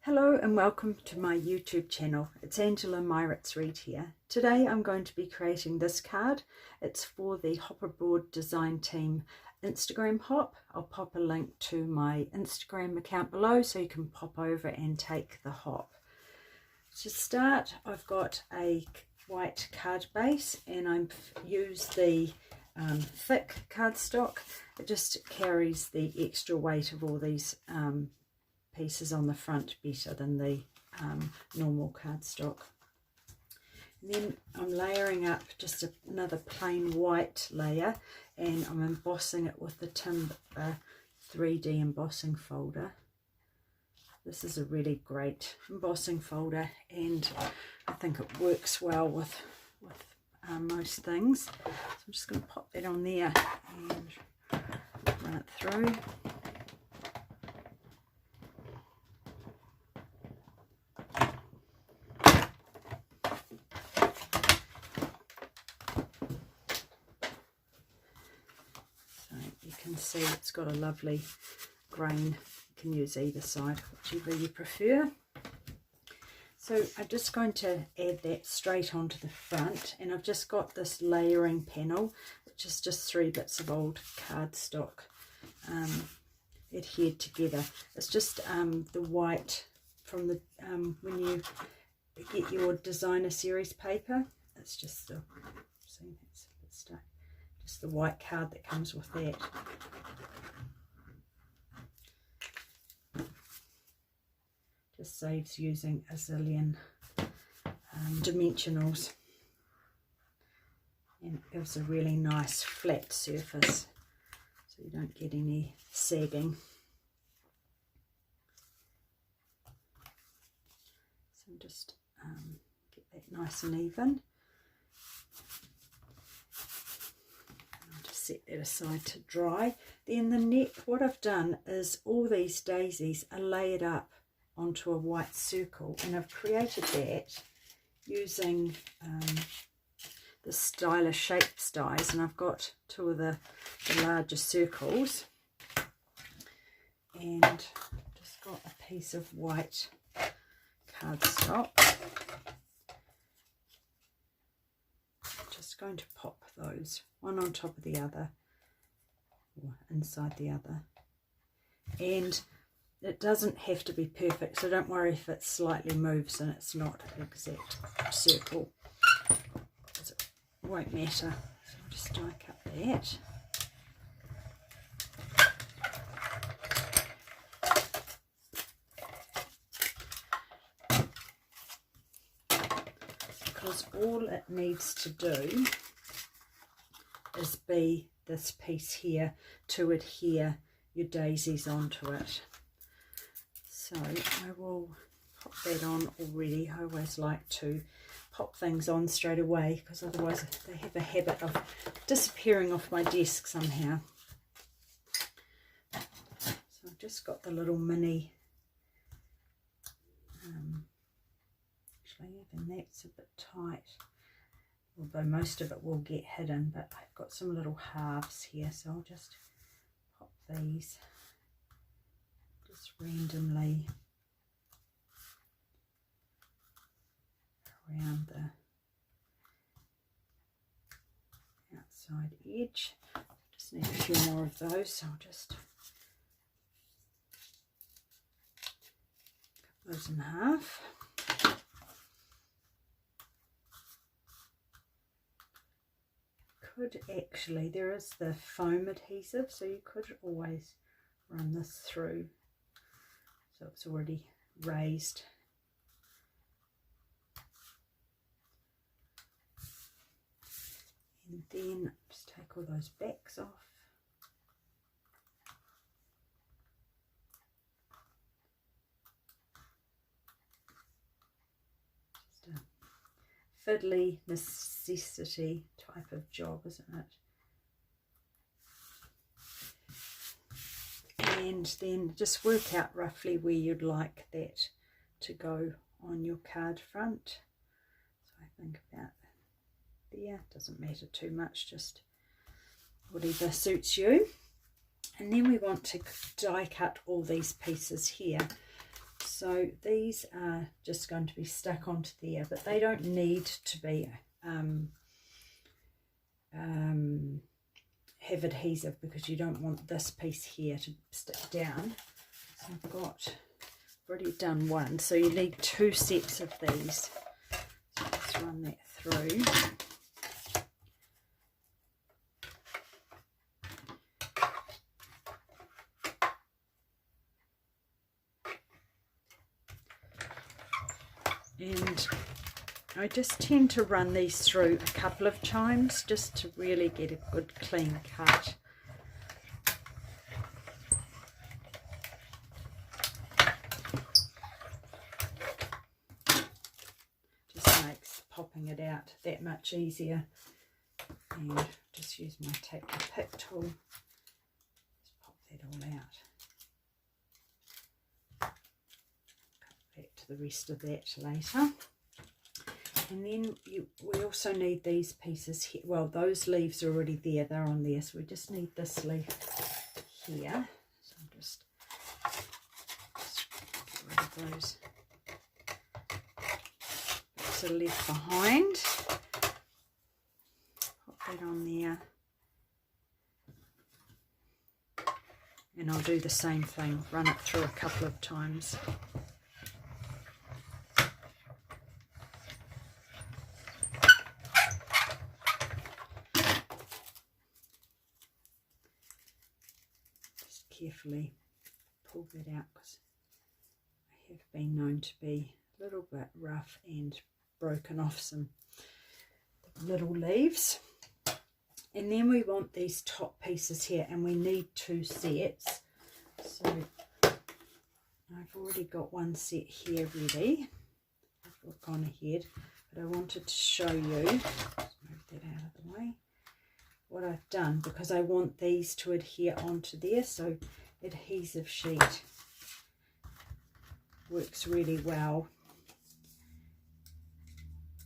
Hello and welcome to my YouTube channel. It's Angela Meiritz-Reid here. Today I'm going to be creating this card. It's for the Hopperboard Design Team Instagram hop. I'll pop a link to my Instagram account below so you can pop over and take the hop. To start, I've got a white card base and I've used the thick cardstock. It just carries the extra weight of all these pieces on the front better than the normal cardstock. And then I'm layering up just another plain white layer, and I'm embossing it with the Timber 3D embossing folder. This is a really great embossing folder, and I think it works well with most things. So I'm just going to pop that on there and run it through. See, it's got a lovely grain. You can use either side, whichever you prefer. So I'm just going to add that straight onto the front, and I've just got this layering panel, which is just 3 bits of old cardstock adhered together. It's just the white from the when you get your designer series paper. It's just the the white card that comes with that. Just saves using a zillion dimensionals, and it gives a really nice flat surface so you don't get any sagging. So just get that nice and even. Set that aside to dry. Then the neck, what I've done is all these daisies are layered up onto a white circle, and I've created that using the stylish shape dies, and I've got 2 of the larger circles, and just got a piece of white cardstock. Just going to pop those one on top of the other, or inside the other, and it doesn't have to be perfect, so don't worry if it slightly moves and it's not an exact circle, because it won't matter. So I'll just die cut that. Because all it needs to do is be this piece here to adhere your daisies onto it. So I will pop that on already. I always like to pop things on straight away, because otherwise they have a habit of disappearing off my desk somehow. So I've just got the little mini, actually even that's a bit tight, although most of it will get hidden, but I've got some little halves here, so I'll just pop these just randomly around the outside edge. Just need a few more of those, so I'll just cut those in half. Actually, there is the foam adhesive, so you could always run this through, so it's already raised. And then just take all those backs off. Just a fiddly necessity type of job, isn't it? And then just work out roughly where you'd like that to go on your card front. So I think about there, doesn't matter too much, just whatever suits you. And then we want to die cut all these pieces here. So these are just going to be stuck onto there, but they don't need to be have adhesive, because you don't want this piece here to stick down. So I've already done one, so you need 2 sets of these. So let's run that through. And I just tend to run these through a couple of times just to really get a good clean cut. Just makes popping it out that much easier. And just use my take the pick tool. Just pop that all out. Back to the rest of that later. And then we also need these pieces here. Well, those leaves are already there, they're on there, so we just need this leaf here. So I'll just get rid of those bits that are left behind. Pop that on there. And I'll do the same thing, run it through a couple of times. Carefully pull that out, because I have been known to be a little bit rough and broken off some little leaves. And then we want these top pieces here, and we need 2 sets. So I've already got one set here ready. I've gone ahead, but I wanted to show you, let's move that out of the way, what I've done, because I want these to adhere onto there. So adhesive sheet works really well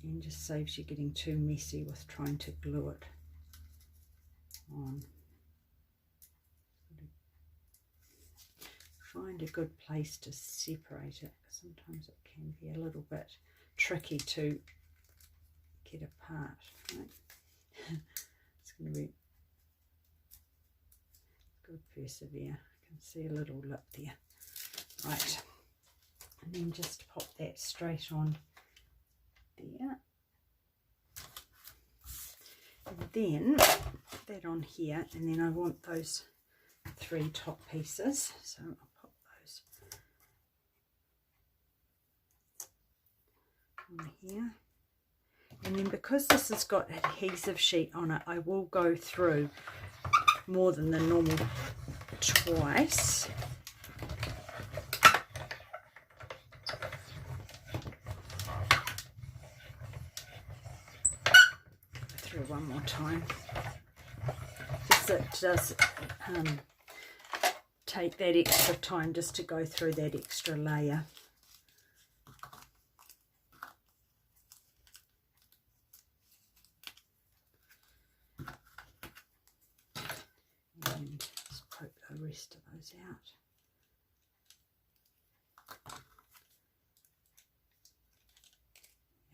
and just saves you getting too messy with trying to glue it on. Find a good place to separate it, because sometimes it can be a little bit tricky to get apart, right? It's going to be good, persevere. I can see a little lip there. Right, and then just pop that straight on there. And then put that on here, and then I want those 3 top pieces. So I'll pop those on here. And then because this has got adhesive sheet on it, I will go through more than the normal twice. Go through one more time. Just it does take that extra time just to go through that extra layer. And just poke the rest of those out.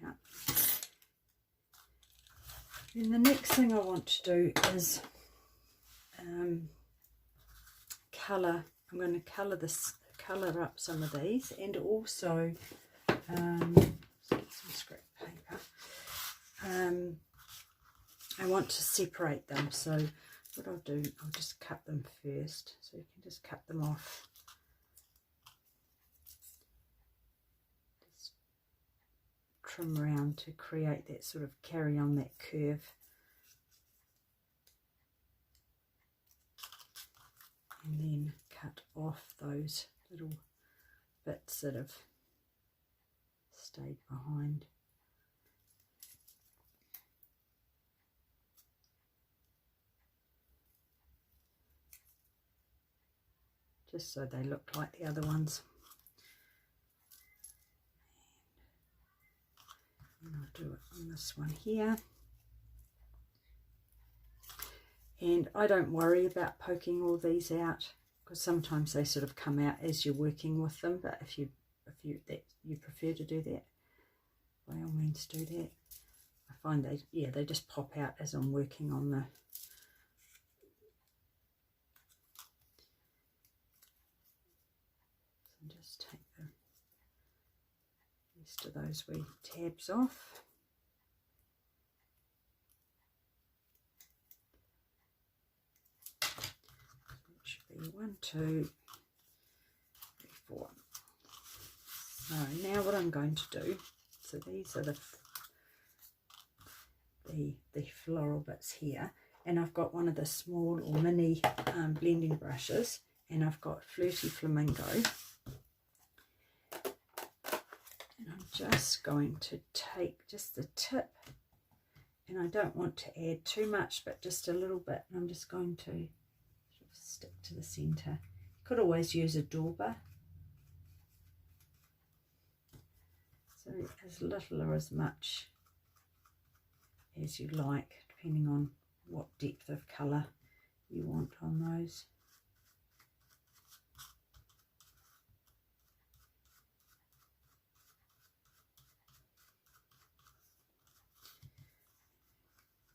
Yeah. Then the next thing I want to do is colour. I'm going to colour up some of these, and also some scrap paper. I want to separate them, so what I'll do, I'll just cut them first, so you can just cut them off. Just trim around to create that sort of carry on that curve. And then cut off those little bits that have stayed behind. Just so they look like the other ones. And I'll do it on this one here. And I don't worry about poking all these out, because sometimes they sort of come out as you're working with them, but if you if you prefer to do that, by all means do that. I find they just pop out as I'm working on the just take the rest of those wee tabs off. It should be 1, 2, 3, 4. So now what I'm going to do, so these are the floral bits here, and I've got one of the small or mini blending brushes, and I've got Flirty Flamingo, and I'm just going to take just the tip, and I don't want to add too much but just a little bit, and I'm just going to sort of stick to the centre. Could always use a dauber, so as little or as much as you like, depending on what depth of colour you want on those.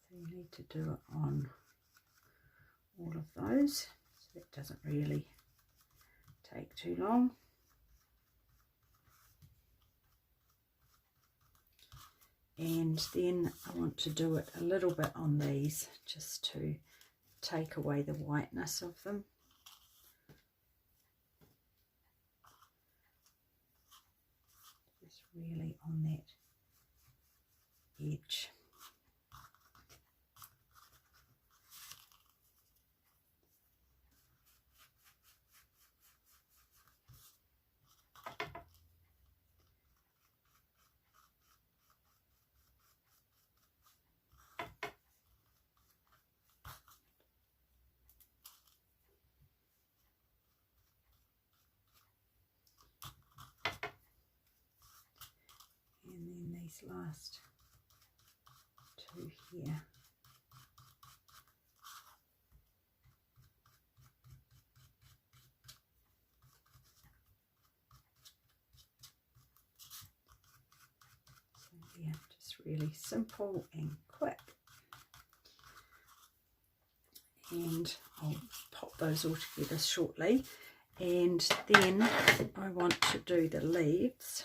So you need to do it on all of those, so it doesn't really take too long. And then I want to do it a little bit on these, just to take away the whiteness of them. Just really on that edge. And then these last two here. So yeah, just really simple and quick. And I'll pop those all together shortly. And then I want to do the leaves.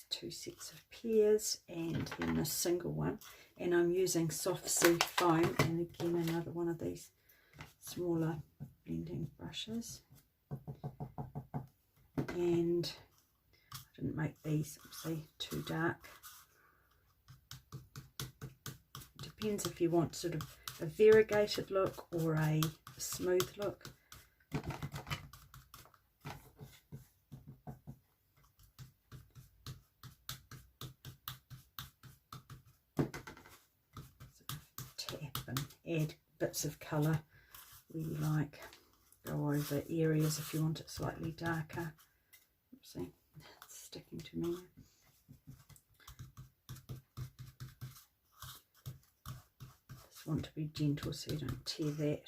Two sets of pairs and then a single one, and I'm using soft sea foam, and again another one of these smaller blending brushes. And I didn't make these obviously too dark. Depends if you want sort of a variegated look or a smooth look. Add bits of colour where you like. Go over areas if you want it slightly darker. Oopsie, it's sticking to me. Just want to be gentle so you don't tear that.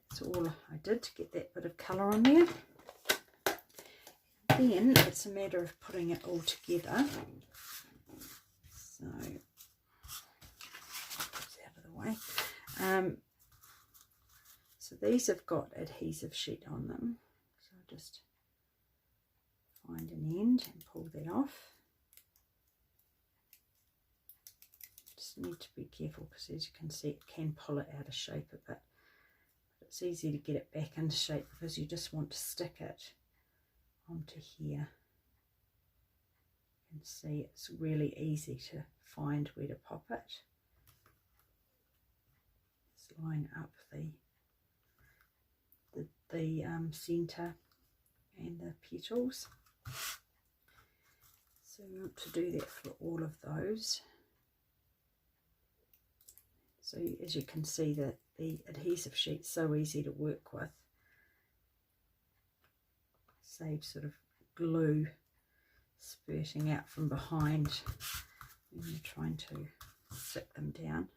That's all I did to get that bit of colour on there. Then it's a matter of putting it all together. So so these have got adhesive sheet on them, so I'll just find an end and pull that off. Just need to be careful because, as you can see, it can pull it out of shape a bit, but it's easy to get it back into shape because you just want to stick it onto here. You can see it's really easy to find where to pop it. Line up the centre and the petals. So we want to do that for all of those. So as you can see, that the adhesive sheet's so easy to work with. Saves sort of glue spurting out from behind when you're trying to stick them down.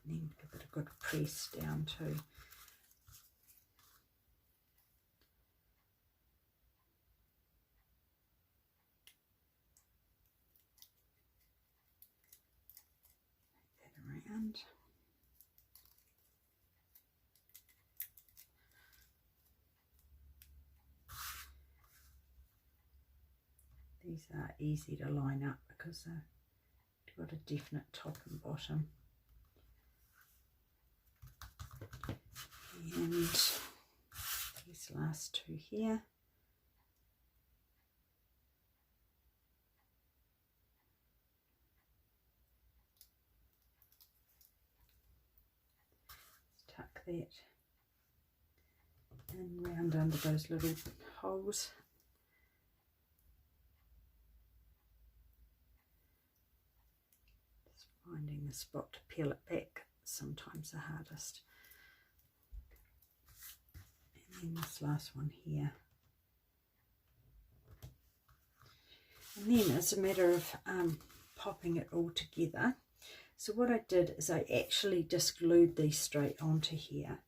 And then give it a good press down too. That around. These are easy to line up because they've got a definite top and bottom. And these last two here. Tuck that in round under those little holes. Just finding the spot to peel it back, sometimes the hardest. And then this last one here. And then it's a matter of popping it all together. So what I did is I actually just glued these straight onto here.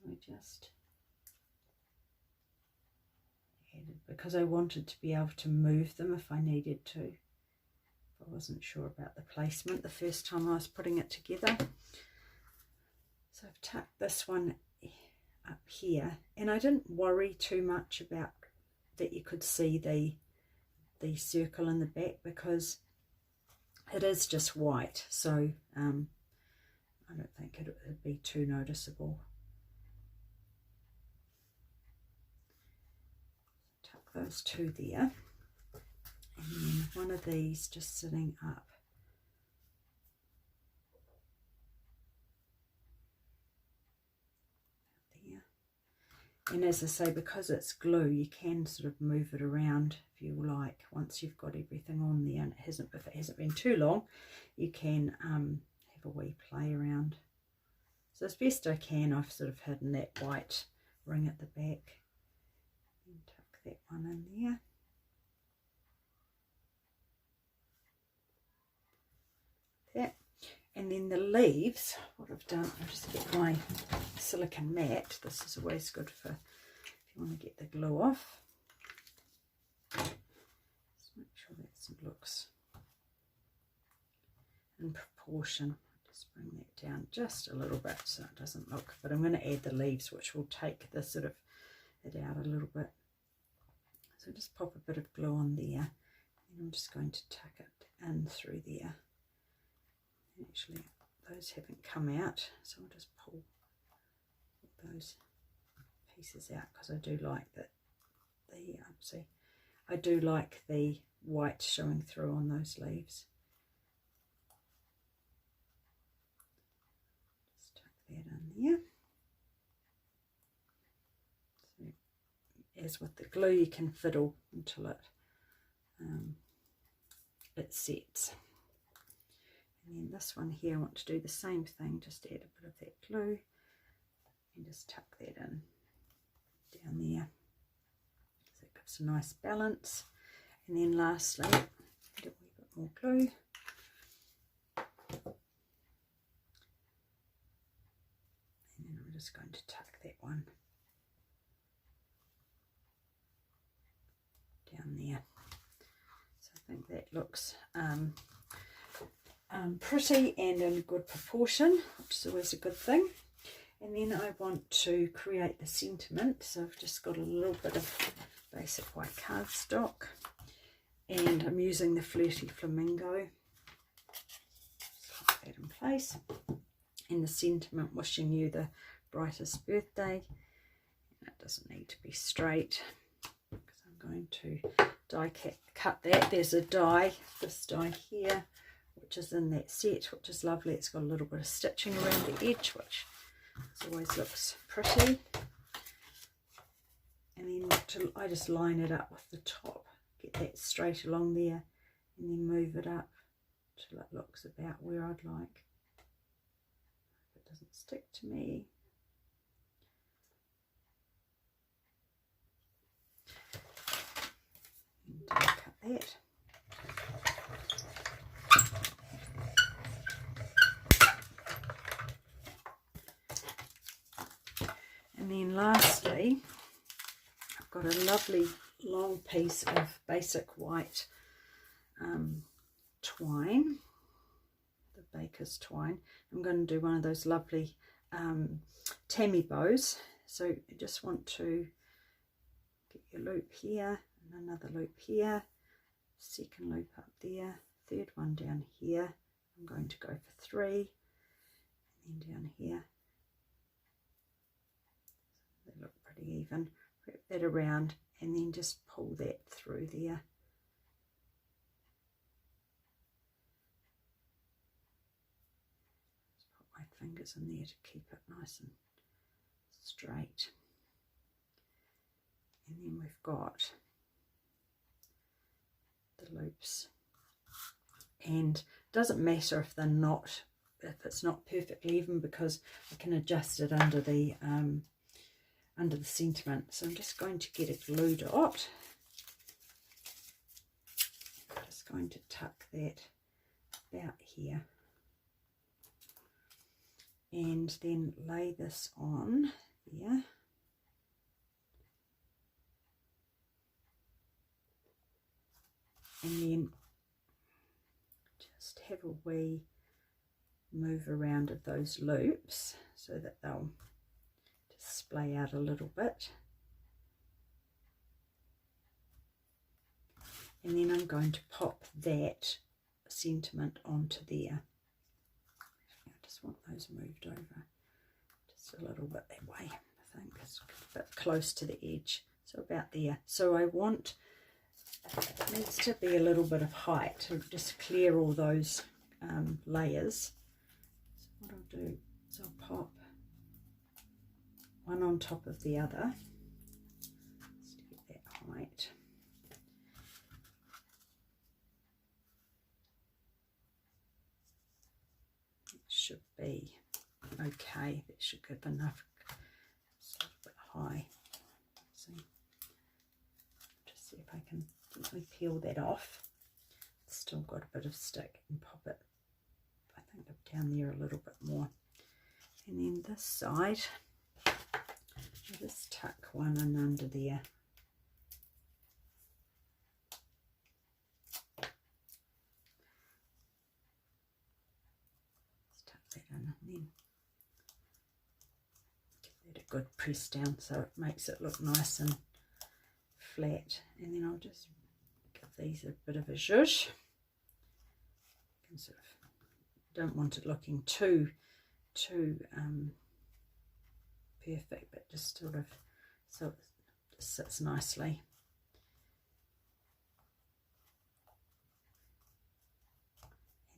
So I just added, because I wanted to be able to move them if I needed to. I wasn't sure about the placement the first time I was putting it together. So I've tucked this one up here, and I didn't worry too much about that you could see the circle in the back because it is just white, so I don't think it would be too noticeable. Tuck those two there, and then one of these just sitting up. And as I say, because it's glue, you can sort of move it around if you like. Once you've got everything on there, and if it hasn't been too long, you can have a wee play around. So as best I can, I've sort of hidden that white ring at the back. And tuck that one in there. That. And then the leaves, what I've done, I'll just get my silicone mat. This is always good for if you want to get the glue off. Just make sure that looks in proportion. Just bring that down just a little bit so it doesn't look, but I'm going to add the leaves, which will take the sort of it out a little bit. So just pop a bit of glue on there, and I'm just going to tuck it in through there. Actually, those haven't come out, so I'll just pull those pieces out because I do like that. See, I do like the white showing through on those leaves. Just tuck that in there. So, as with the glue, you can fiddle until it sets. And then this one here, I want to do the same thing, just add a bit of that glue and just tuck that in down there. So it gives a nice balance. And then lastly, add a wee bit more glue. And then I'm just going to tuck that one down there. So I think that looks pretty and in good proportion, which is always a good thing. And then I want to create the sentiment, so I've just got a little bit of basic white cardstock, and I'm using the Flirty Flamingo. Just put that in place, and the sentiment, wishing you the brightest birthday. And it doesn't need to be straight because I'm going to die cut that. There's a die, this die here, which is in that set, which is lovely. It's got a little bit of stitching around the edge, which always looks pretty. And then I just line it up with the top, get that straight along there, and then move it up till it looks about where I'd like. If it doesn't stick to me. And cut that. got a lovely long piece of basic white twine, the baker's twine. I'm going to do one of those lovely tammy bows. So you just want to get your loop here and another loop here, second loop up there, third one down here. I'm going to go for 3, and then down here. They look pretty even. Wrap that around and then just pull that through there. Just put my fingers in there to keep it nice and straight. And then we've got the loops, and it doesn't matter if they're not, if it's not perfectly even, because I can adjust it under the sentiment. So I'm just going to get a glue dot. I'm just going to tuck that about here and then lay this on there. And then just have a wee move around of those loops so that they'll just splay out a little bit. And then I'm going to pop that sentiment onto there. I just want those moved over just a little bit that way. I think it's a bit close to the edge, so about there. So I want, it needs to be a little bit of height to just clear all those layers. So what I'll do is I'll pop one on top of the other just to get that height. It should be okay. That should give enough. It's a little bit high. Let's see. Just see if I can gently peel that off. It's still got a bit of stick, and pop it, I think, up down there a little bit more. And then this side, I'll just tuck one in under there. Just tuck that in and then give that a good press down so it makes it look nice and flat. And then I'll just give these a bit of a zhuzh. You can sort of, don't want it looking too perfect, but just sort of so it just sits nicely.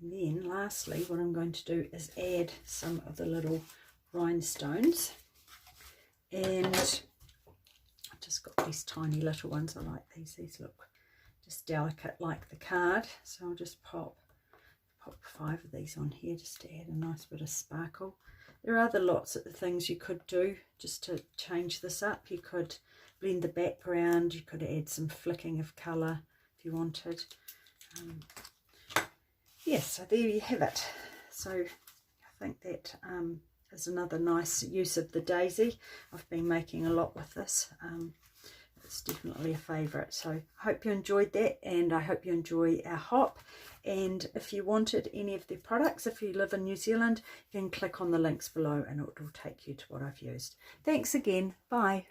And then lastly, what I'm going to do is add some of the little rhinestones, and I've just got these tiny little ones. I like these. These look just delicate like the card, so I'll just pop 5 of these on here just to add a nice bit of sparkle. There are other lots of things you could do just to change this up. You could blend the background, you could add some flicking of colour if you wanted. Yes, so there you have it. So I think that is another nice use of the daisy. I've been making a lot with this. It's definitely a favourite. So I hope you enjoyed that, and I hope you enjoy our hop. And if you wanted any of their products, if you live in New Zealand, you can click on the links below and it will take you to what I've used. Thanks again. Bye.